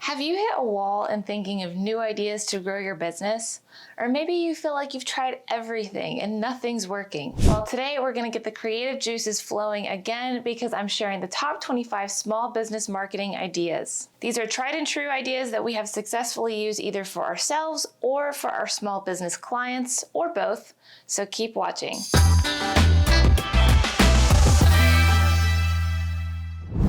Have you hit a wall in thinking of new ideas to grow your business? Or maybe you feel like you've tried everything and nothing's working. Well, today we're gonna get the creative juices flowing again because I'm sharing the top 25 small business marketing ideas. These are tried and true ideas that we have successfully used either for ourselves or for our small business clients, or both, so keep watching.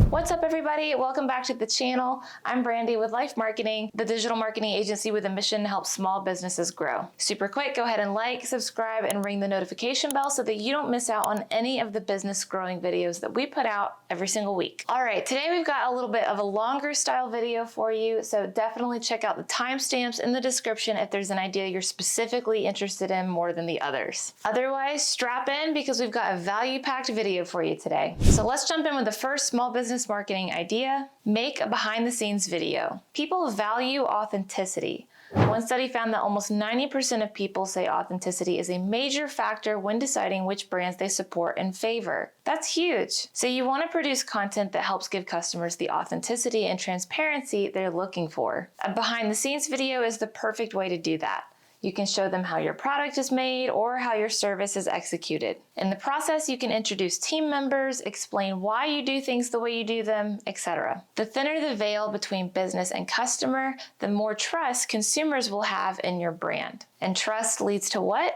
What's up, everybody? Welcome back to the channel. I'm Brandy with Life Marketing, the digital marketing agency with a mission to help small businesses grow. Super quick, go ahead and like, subscribe, and ring the notification bell so that you don't miss out on any of the business growing videos that we put out every single week. All right, today we've got a little bit of a longer style video for you, so definitely check out the timestamps in the description if there's an idea you're specifically interested in more than the others. Otherwise, strap in because we've got a value-packed video for you today. So let's jump in with the first small business marketing idea. Make a behind the scenes video. People value authenticity. One study found that almost 90% of people say authenticity is a major factor when deciding which brands they support and favor. That's huge. So you want to produce content that helps give customers the authenticity and transparency they're looking for. A behind the scenes video is the perfect way to do that. You can show them how your product is made or how your service is executed. In the process, you can introduce team members, explain why you do things the way you do them, etc. The thinner the veil between business and customer, the more trust consumers will have in your brand. And trust leads to what?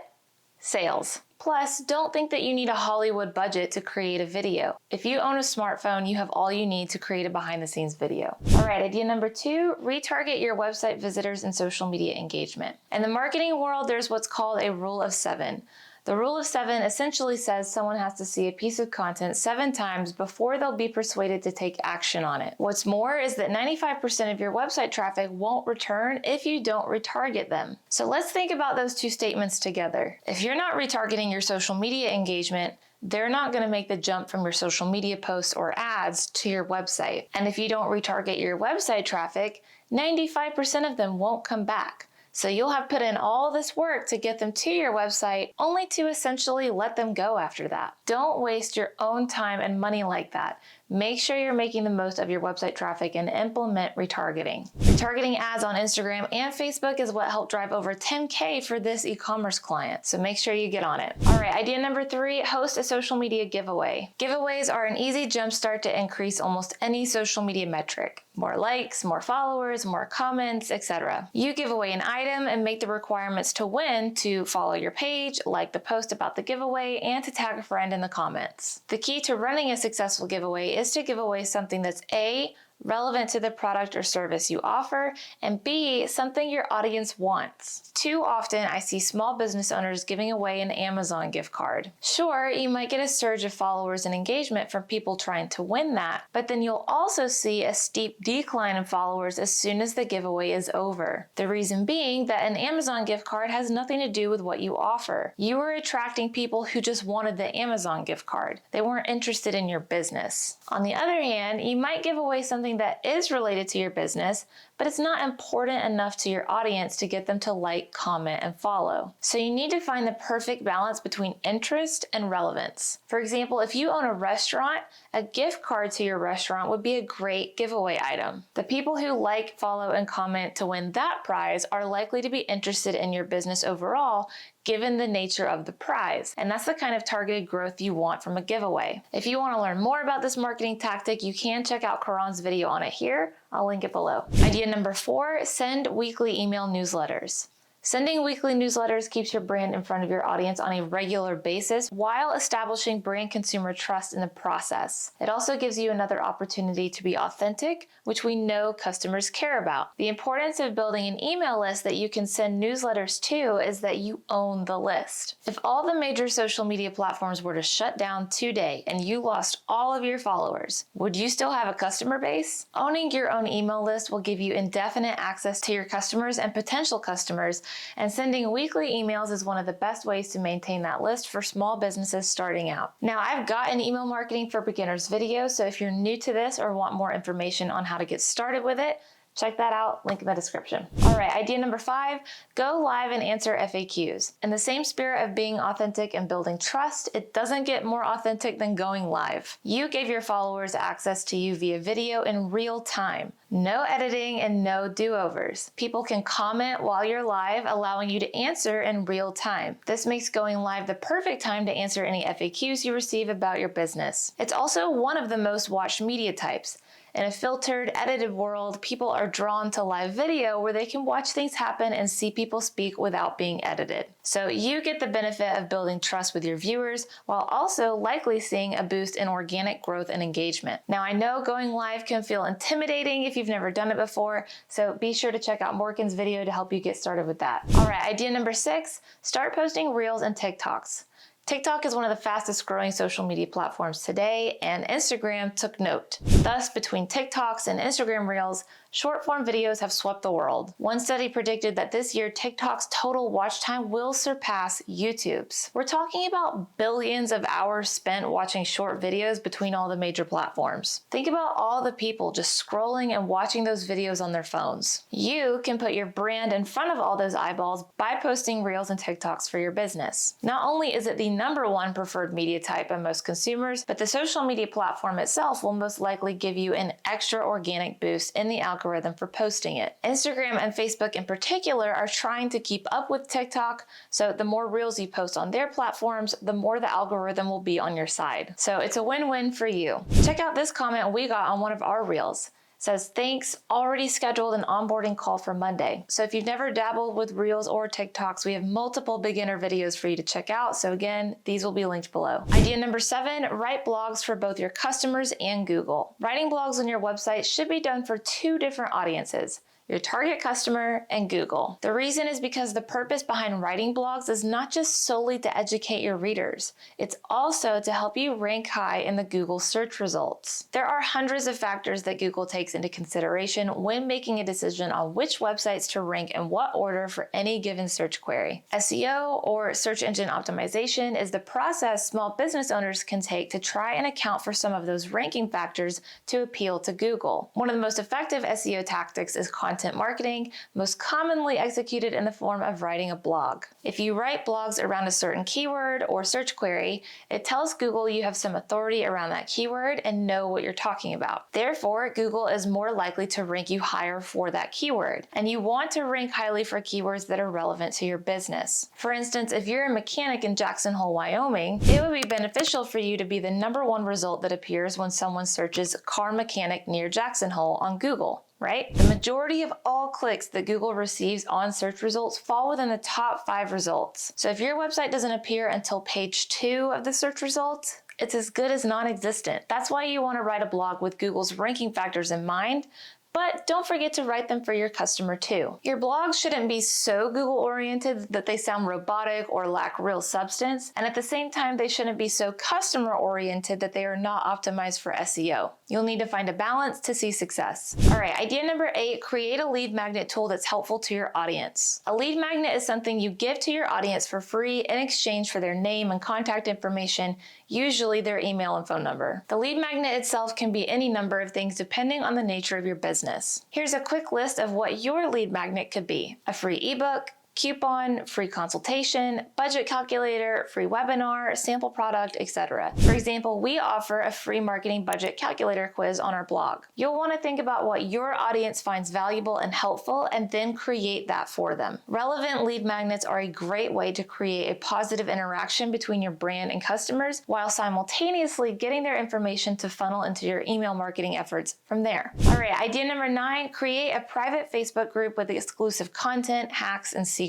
Sales. Plus, don't think that you need a Hollywood budget to create a video. If you own a smartphone, you have all you need to create a behind the scenes video. All right, idea number 2, retarget your website visitors and social media engagement. In the marketing world, there's what's called a rule of 7. The rule of 7 essentially says someone has to see a piece of content 7 times before they'll be persuaded to take action on it. What's more is that 95% of your website traffic won't return if you don't retarget them. So let's think about those two statements together. If you're not retargeting your social media engagement, they're not going to make the jump from your social media posts or ads to your website. And if you don't retarget your website traffic, 95% of them won't come back. So you'll have put in all this work to get them to your website, only to essentially let them go after that. Don't waste your own time and money like that. Make sure you're making the most of your website traffic and implement retargeting. Retargeting ads on Instagram and Facebook is what helped drive over 10K for this e-commerce client, so make sure you get on it. All right, idea number 3, host a social media giveaway. Giveaways are an easy jumpstart to increase almost any social media metric. More likes, more followers, more comments, etc. You give away an item and make the requirements to win to follow your page, like the post about the giveaway, and to tag a friend in the comments. The key to running a successful giveaway is to give away something that's A, relevant to the product or service you offer, and B, something your audience wants. Too often, I see small business owners giving away an Amazon gift card. Sure, you might get a surge of followers and engagement from people trying to win that, but then you'll also see a steep decline in followers as soon as the giveaway is over. The reason being that an Amazon gift card has nothing to do with what you offer. You are attracting people who just wanted the Amazon gift card. They weren't interested in your business. On the other hand, you might give away something that is related to your business, but it's not important enough to your audience to get them to like, comment, and follow. So you need to find the perfect balance between interest and relevance. For example, if you own a restaurant, a gift card to your restaurant would be a great giveaway item. The people who like, follow, and comment to win that prize are likely to be interested in your business overall, given the nature of the prize. And that's the kind of targeted growth you want from a giveaway. If you want to learn more about this marketing tactic, you can check out Karan's video on it here. I'll link it below. Idea number 4, send weekly email newsletters. Sending weekly newsletters keeps your brand in front of your audience on a regular basis while establishing brand consumer trust in the process. It also gives you another opportunity to be authentic, which we know customers care about. The importance of building an email list that you can send newsletters to is that you own the list. If all the major social media platforms were to shut down today and you lost all of your followers, would you still have a customer base? Owning your own email list will give you indefinite access to your customers and potential customers, and sending weekly emails is one of the best ways to maintain that list for small businesses starting out. Now, I've got an email marketing for beginners video, so if you're new to this or want more information on how to get started with it, Check that out, link in the description. All right, idea number 5, go live and answer FAQs. In the same spirit of being authentic and building trust, it doesn't get more authentic than going live. You gave your followers access to you via video in real time. No editing and no do-overs. People can comment while you're live, allowing you to answer in real time. This makes going live the perfect time to answer any FAQs you receive about your business. It's also one of the most watched media types. In a filtered, edited world, people are drawn to live video where they can watch things happen and see people speak without being edited. So you get the benefit of building trust with your viewers while also likely seeing a boost in organic growth and engagement. Now, I know going live can feel intimidating if you've never done it before, so be sure to check out Morgan's video to help you get started with that. All right, idea number 6, start posting Reels and TikToks. TikTok is one of the fastest growing social media platforms today, and Instagram took note. Thus, between TikToks and Instagram Reels, short-form videos have swept the world. One study predicted that this year, TikTok's total watch time will surpass YouTube's. We're talking about billions of hours spent watching short videos between all the major platforms. Think about all the people just scrolling and watching those videos on their phones. You can put your brand in front of all those eyeballs by posting Reels and TikToks for your business. Not only is it the #1 preferred media type by most consumers, but the social media platform itself will most likely give you an extra organic boost in the algorithm for posting it. Instagram and Facebook in particular are trying to keep up with TikTok, so the more Reels you post on their platforms, the more the algorithm will be on your side. So it's a win-win for you. Check out this comment we got on one of our Reels. Says, thanks, already scheduled an onboarding call for Monday. So if you've never dabbled with Reels or TikToks, we have multiple beginner videos for you to check out. So again, these will be linked below. Idea number 7, write blogs for both your customers and Google. Writing blogs on your website should be done for 2 different audiences: your target customer and Google. The reason is because the purpose behind writing blogs is not just solely to educate your readers. It's also to help you rank high in the Google search results. There are hundreds of factors that Google takes into consideration when making a decision on which websites to rank in what order for any given search query. SEO, or search engine optimization, is the process small business owners can take to try and account for some of those ranking factors to appeal to Google. One of the most effective SEO tactics is content marketing, most commonly executed in the form of writing a blog. If you write blogs around a certain keyword or search query, it tells Google you have some authority around that keyword and know what you're talking about. Therefore, Google is more likely to rank you higher for that keyword, and you want to rank highly for keywords that are relevant to your business. For instance, if you're a mechanic in Jackson Hole, Wyoming, it would be beneficial for you to be the #1 result that appears when someone searches car mechanic near Jackson Hole on Google. Right? The majority of all clicks that Google receives on search results fall within the top 5 results. So if your website doesn't appear until page 2 of the search results, it's as good as non-existent. That's why you want to write a blog with Google's ranking factors in mind, but don't forget to write them for your customer too. Your blogs shouldn't be so Google-oriented that they sound robotic or lack real substance, and at the same time, they shouldn't be so customer-oriented that they are not optimized for SEO. You'll need to find a balance to see success. All right, idea number 8, create a lead magnet tool that's helpful to your audience. A lead magnet is something you give to your audience for free in exchange for their name and contact information, usually their email and phone number. The lead magnet itself can be any number of things depending on the nature of your business. Here's a quick list of what your lead magnet could be: a free ebook, coupon, free consultation, budget calculator, free webinar, sample product, etc. For example, we offer a free marketing budget calculator quiz on our blog. You'll want to think about what your audience finds valuable and helpful and then create that for them. Relevant lead magnets are a great way to create a positive interaction between your brand and customers while simultaneously getting their information to funnel into your email marketing efforts from there. All right, idea number 9, create a private Facebook group with exclusive content, hacks, and secrets.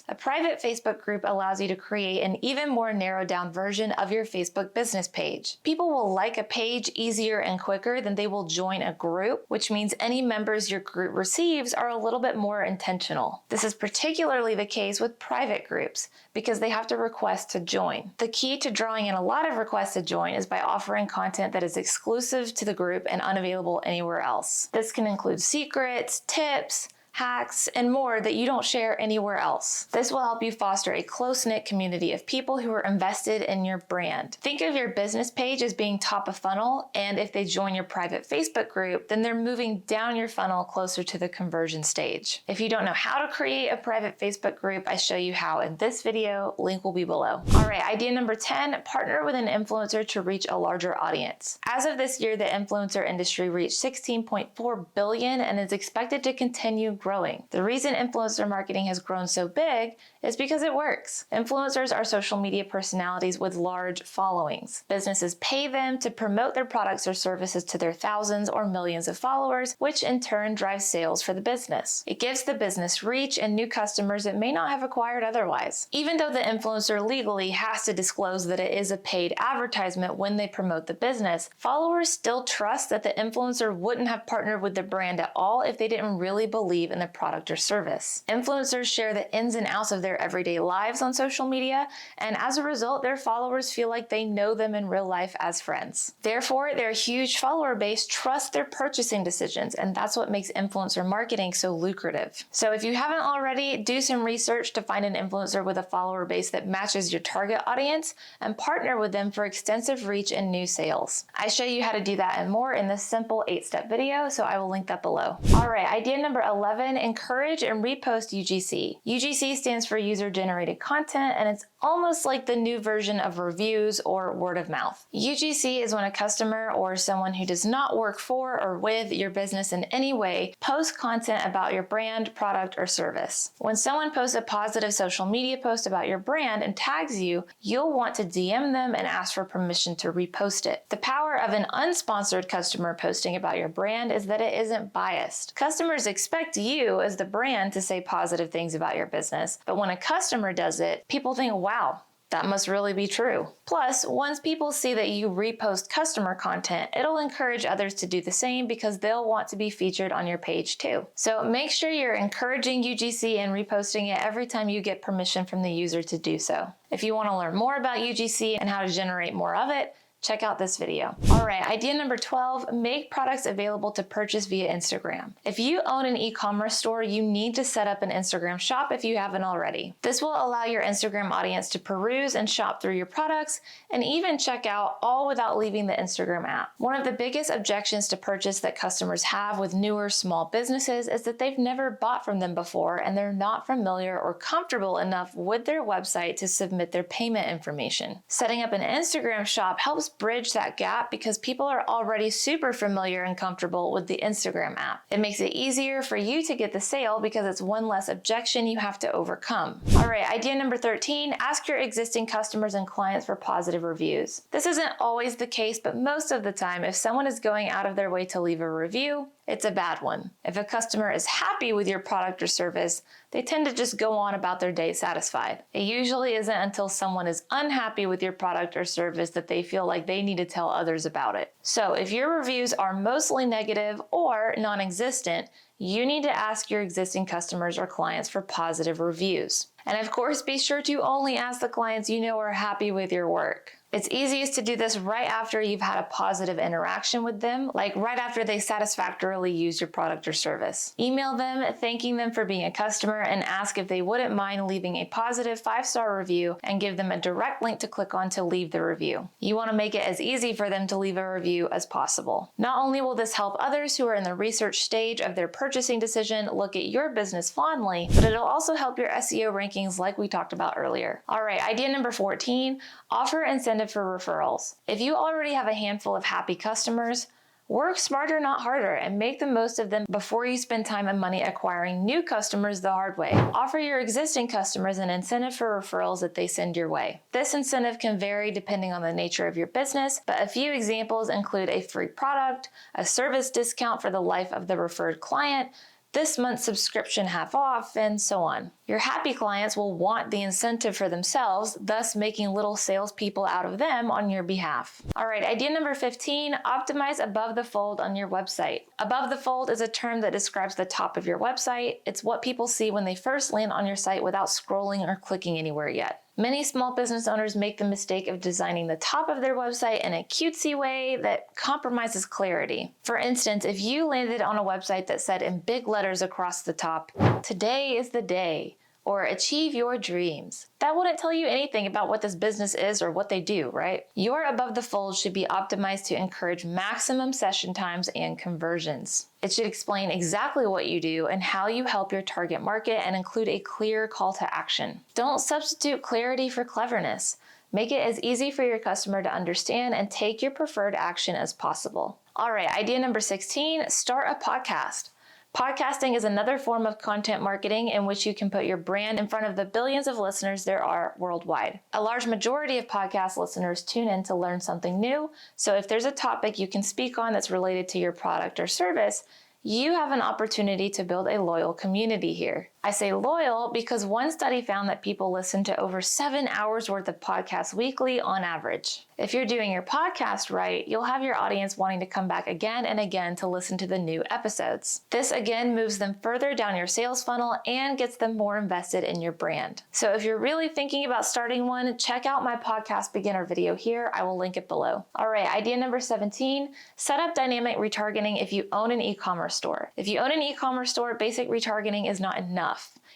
A private Facebook group allows you to create an even more narrowed down version of your Facebook business page. People will like a page easier and quicker than they will join a group, which means any members your group receives are a little bit more intentional. This is particularly the case with private groups because they have to request to join. The key to drawing in a lot of requests to join is by offering content that is exclusive to the group and unavailable anywhere else. This can include secrets, tips, hacks, and more that you don't share anywhere else. This will help you foster a close-knit community of people who are invested in your brand. Think of your business page as being top of funnel, and if they join your private Facebook group, then they're moving down your funnel closer to the conversion stage. If you don't know how to create a private Facebook group, I show you how in this video. Link will be below. All right, idea number 10, partner with an influencer to reach a larger audience. As of this year, the influencer industry reached 16.4 billion and is expected to continue growing. The reason influencer marketing has grown so big is because it works. Influencers are social media personalities with large followings. Businesses pay them to promote their products or services to their thousands or millions of followers, which in turn drives sales for the business. It gives the business reach and new customers it may not have acquired otherwise. Even though the influencer legally has to disclose that it is a paid advertisement when they promote the business, followers still trust that the influencer wouldn't have partnered with the brand at all if they didn't really believe in the product or service. Influencers share the ins and outs of their everyday lives on social media, and as a result, their followers feel like they know them in real life as friends. Therefore, their huge follower base trusts their purchasing decisions, and that's what makes influencer marketing so lucrative. So if you haven't already, do some research to find an influencer with a follower base that matches your target audience and partner with them for extensive reach and new sales. I show you how to do that and more in this simple 8-step video, so I will link that below. All right, idea number 11, encourage and repost UGC. UGC stands for user-generated content, and it's almost like the new version of reviews or word of mouth. UGC is when a customer or someone who does not work for or with your business in any way posts content about your brand, product, or service. When someone posts a positive social media post about your brand and tags you, you'll want to DM them and ask for permission to repost it. The power of an unsponsored customer posting about your brand is that it isn't biased. Customers expect you as the brand to say positive things about your business, but when a customer does it, people think, wow, that must really be true. Plus, once people see that you repost customer content, it'll encourage others to do the same because they'll want to be featured on your page too. So make sure you're encouraging UGC and reposting it every time you get permission from the user to do so. If you want to learn more about UGC and how to generate more of it, check out this video. All right, idea number 12, make products available to purchase via Instagram. If you own an e-commerce store, you need to set up an Instagram shop if you haven't already. This will allow your Instagram audience to peruse and shop through your products and even check out, all without leaving the Instagram app. One of the biggest objections to purchase that customers have with newer small businesses is that they've never bought from them before and they're not familiar or comfortable enough with their website to submit their payment information. Setting up an Instagram shop helps bridge that gap because people are already super familiar and comfortable with the Instagram app. It makes it easier for you to get the sale because it's one less objection you have to overcome. All right, idea number 13, ask your existing customers and clients for positive reviews. This isn't always the case, but most of the time, if someone is going out of their way to leave a review, it's a bad one. If a customer is happy with your product or service, they tend to just go on about their day satisfied. It usually isn't until someone is unhappy with your product or service that they feel like they need to tell others about it. So if your reviews are mostly negative or non-existent, you need to ask your existing customers or clients for positive reviews. And of course, be sure to only ask the clients you know are happy with your work. It's easiest to do this right after you've had a positive interaction with them, like right after they satisfactorily use your product or service. Email them, thanking them for being a customer, and ask if they wouldn't mind leaving a positive 5-star review and give them a direct link to click on to leave the review. You want to make it as easy for them to leave a review as possible. Not only will this help others who are in the research stage of their purchasing decision look at your business fondly, but it'll also help your SEO rankings like we talked about earlier. All right, idea number 14, offer incentive for referrals. If you already have a handful of happy customers, work smarter, not harder, and make the most of them before you spend time and money acquiring new customers the hard way. Offer your existing customers an incentive for referrals that they send your way. This incentive can vary depending on the nature of your business, but a few examples include a free product, a service discount for the life of the referred client, this month's subscription half off, and so on. Your happy clients will want the incentive for themselves, thus making little salespeople out of them on your behalf. All right, idea number 15, optimize above the fold on your website. Above the fold is a term that describes the top of your website. It's what people see when they first land on your site without scrolling or clicking anywhere yet. Many small business owners make the mistake of designing the top of their website in a cutesy way that compromises clarity. For instance, if you landed on a website that said in big letters across the top, "Today is the day," or "Achieve your dreams," that wouldn't tell you anything about what this business is or what they do, right? Your above the fold should be optimized to encourage maximum session times and conversions. It should explain exactly what you do and how you help your target market and include a clear call to action. Don't substitute clarity for cleverness. Make it as easy for your customer to understand and take your preferred action as possible. All right, idea number 16, start a podcast. Podcasting is another form of content marketing in which you can put your brand in front of the billions of listeners there are worldwide. A large majority of podcast listeners tune in to learn something new, so if there's a topic you can speak on that's related to your product or service, you have an opportunity to build a loyal community here. I say loyal because one study found that people listen to over 7 hours worth of podcasts weekly on average. If you're doing your podcast right, you'll have your audience wanting to come back again and again to listen to the new episodes. This again moves them further down your sales funnel and gets them more invested in your brand. So if you're really thinking about starting one, check out my podcast beginner video here. I will link it below. All right, idea number 17, set up dynamic retargeting if you own an e-commerce store. If you own an e-commerce store, basic retargeting is not enough.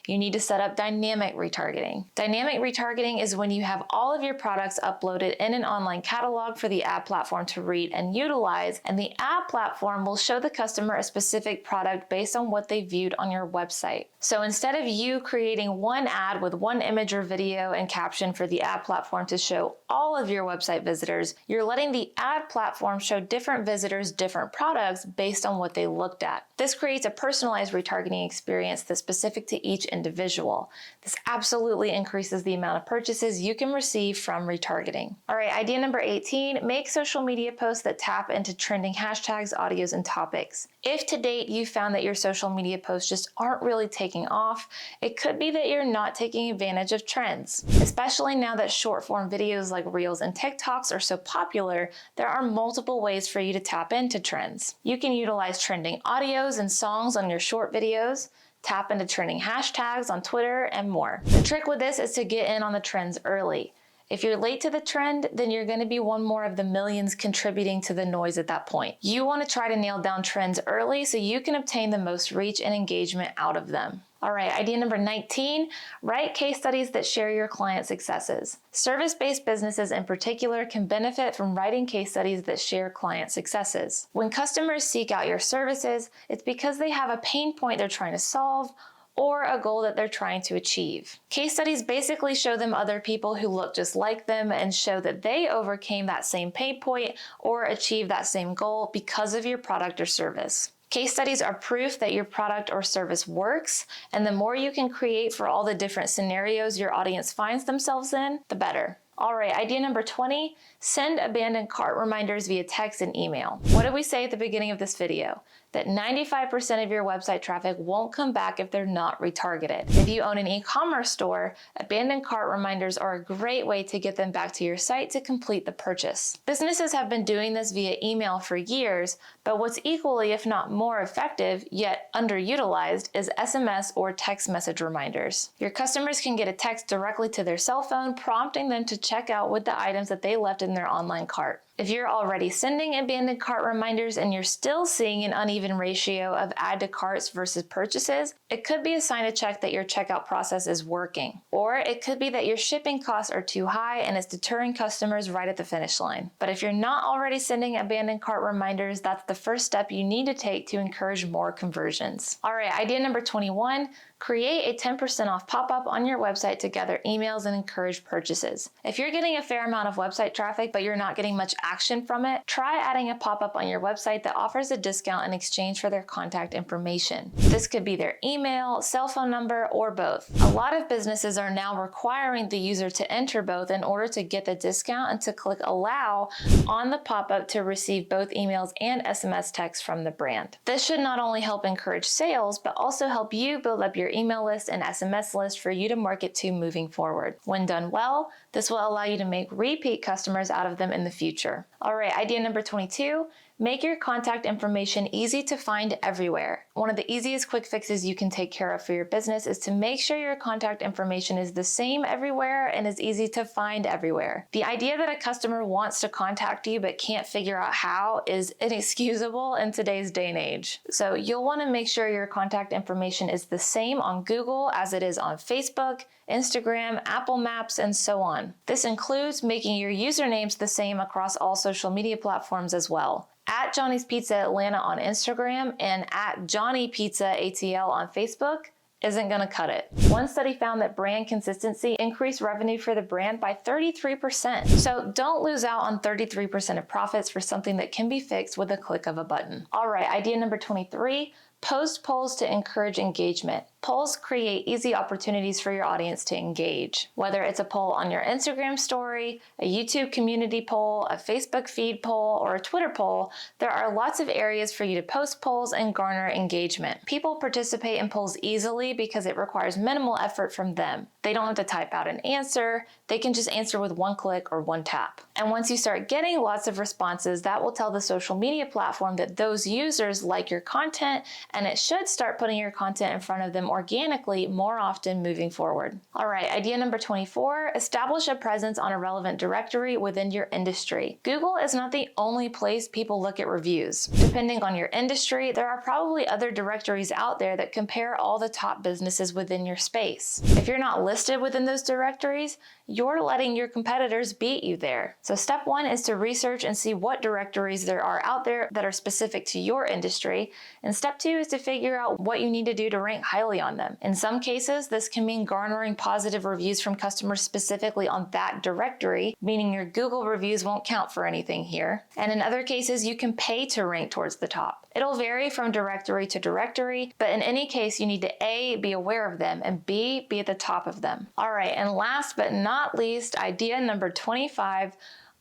You need to set up dynamic retargeting. Dynamic retargeting is when you have all of your products uploaded in an online catalog for the ad platform to read and utilize, and the ad platform will show the customer a specific product based on what they viewed on your website. So instead of you creating one ad with one image or video and caption for the ad platform to show all of your website visitors, you're letting the ad platform show different visitors different products based on what they looked at. This creates a personalized retargeting experience that's specific to each individual. This absolutely increases the amount of purchases you can receive from retargeting. All right, idea number 18, make social media posts that tap into trending hashtags, audios, and topics. If to date you found that your social media posts just aren't really taking off, it could be that you're not taking advantage of trends. Especially now that short form videos like Reels and TikToks are so popular, there are multiple ways for you to tap into trends. You can utilize trending audios and songs on your short videos, tap into trending hashtags on Twitter, and more. The trick with this is to get in on the trends early. If you're late to the trend, then you're going to be one more of the millions contributing to the noise at that point. You want to try to nail down trends early so you can obtain the most reach and engagement out of them. All right, idea number 19, write case studies that share your client successes. Service-based businesses in particular can benefit from writing case studies that share client successes. When customers seek out your services, it's because they have a pain point they're trying to solve or a goal that they're trying to achieve. Case studies basically show them other people who look just like them and show that they overcame that same pain point or achieved that same goal because of your product or service. Case studies are proof that your product or service works, and the more you can create for all the different scenarios your audience finds themselves in, the better. All right, idea number 20, send abandoned cart reminders via text and email. What did we say at the beginning of this video? That 95% of your website traffic won't come back if they're not retargeted. If you own an e-commerce store, abandoned cart reminders are a great way to get them back to your site to complete the purchase. Businesses have been doing this via email for years, but what's equally, if not more effective, yet underutilized, is SMS or text message reminders. Your customers can get a text directly to their cell phone, prompting them to check out with the items that they left in their online cart. If you're already sending abandoned cart reminders and you're still seeing an uneven ratio of add to carts versus purchases, it could be a sign to check that your checkout process is working. Or it could be that your shipping costs are too high and it's deterring customers right at the finish line. But if you're not already sending abandoned cart reminders, that's the first step you need to take to encourage more conversions. All right, idea number 21, create a 10% off pop-up on your website to gather emails and encourage purchases. If you're getting a fair amount of website traffic, but you're not getting much action from it, try adding a pop-up on your website that offers a discount in exchange for their contact information. This could be their email, cell phone number, or both. A lot of businesses are now requiring the user to enter both in order to get the discount and to click allow on the pop-up to receive both emails and SMS text from the brand. This should not only help encourage sales, but also help you build up your email list and SMS list for you to market to moving forward. When done well, this will allow you to make repeat customers out of them in the future. All right, idea number 22, Make your contact information easy to find everywhere. One of the easiest quick fixes you can take care of for your business is to make sure your contact information is the same everywhere and is easy to find everywhere. The idea that a customer wants to contact you but can't figure out how is inexcusable in today's day and age. So you'll want to make sure your contact information is the same on Google as it is on Facebook, Instagram, Apple Maps, and so on. This includes making your usernames the same across all social media platforms as well. At Johnny's Pizza Atlanta on Instagram and at Johnny Pizza ATL on Facebook isn't going to cut it. One study found that brand consistency increased revenue for the brand by 33%. So don't lose out on 33% of profits for something that can be fixed with a click of a button. All right, idea number 23. Post polls to encourage engagement. Polls create easy opportunities for your audience to engage. Whether it's a poll on your Instagram story, a YouTube community poll, a Facebook feed poll, or a Twitter poll, there are lots of areas for you to post polls and garner engagement. People participate in polls easily because it requires minimal effort from them. They don't have to type out an answer. They can just answer with one click or one tap. And once you start getting lots of responses, that will tell the social media platform that those users like your content, and it should start putting your content in front of them organically more often moving forward. All right, idea number 24, establish a presence on a relevant directory within your industry. Google is not the only place people look at reviews. Depending on your industry, there are probably other directories out there that compare all the top businesses within your space. If you're not listed within those directories, you're letting your competitors beat you there. So step one is to research and see what directories there are out there that are specific to your industry. And step two is to figure out what you need to do to rank highly on them. In some cases, this can mean garnering positive reviews from customers specifically on that directory, meaning your Google reviews won't count for anything here. And in other cases, you can pay to rank towards the top. It'll vary from directory to directory, but in any case, you need to A, be aware of them, and B, be at the top of them. All right, and last but not least, idea number 25,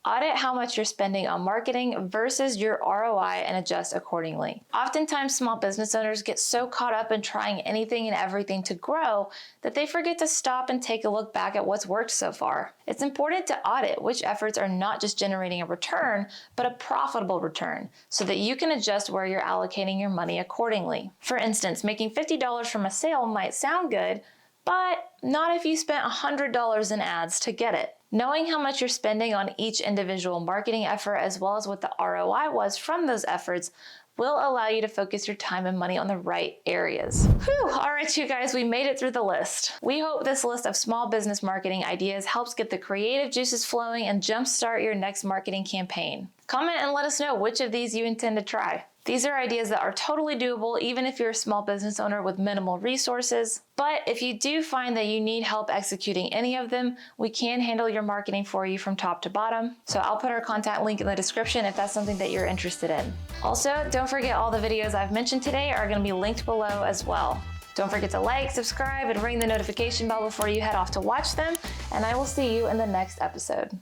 audit how much you're spending on marketing versus your ROI and adjust accordingly. Oftentimes, small business owners get so caught up in trying anything and everything to grow that they forget to stop and take a look back at what's worked so far. It's important to audit which efforts are not just generating a return, but a profitable return, so that you can adjust where you're allocating your money accordingly. For instance, making $50 from a sale might sound good, but not if you spent $100 in ads to get it. Knowing how much you're spending on each individual marketing effort as well as what the ROI was from those efforts will allow you to focus your time and money on the right areas. Whew, all right, you guys, we made it through the list. We hope this list of small business marketing ideas helps get the creative juices flowing and jumpstart your next marketing campaign. Comment and let us know which of these you intend to try. These are ideas that are totally doable even if you're a small business owner with minimal resources. But if you do find that you need help executing any of them, we can handle your marketing for you from top to bottom. So I'll put our contact link in the description if that's something that you're interested in. Also, don't forget all the videos I've mentioned today are going to be linked below as well. Don't forget to like, subscribe, and ring the notification bell before you head off to watch them, and I will see you in the next episode.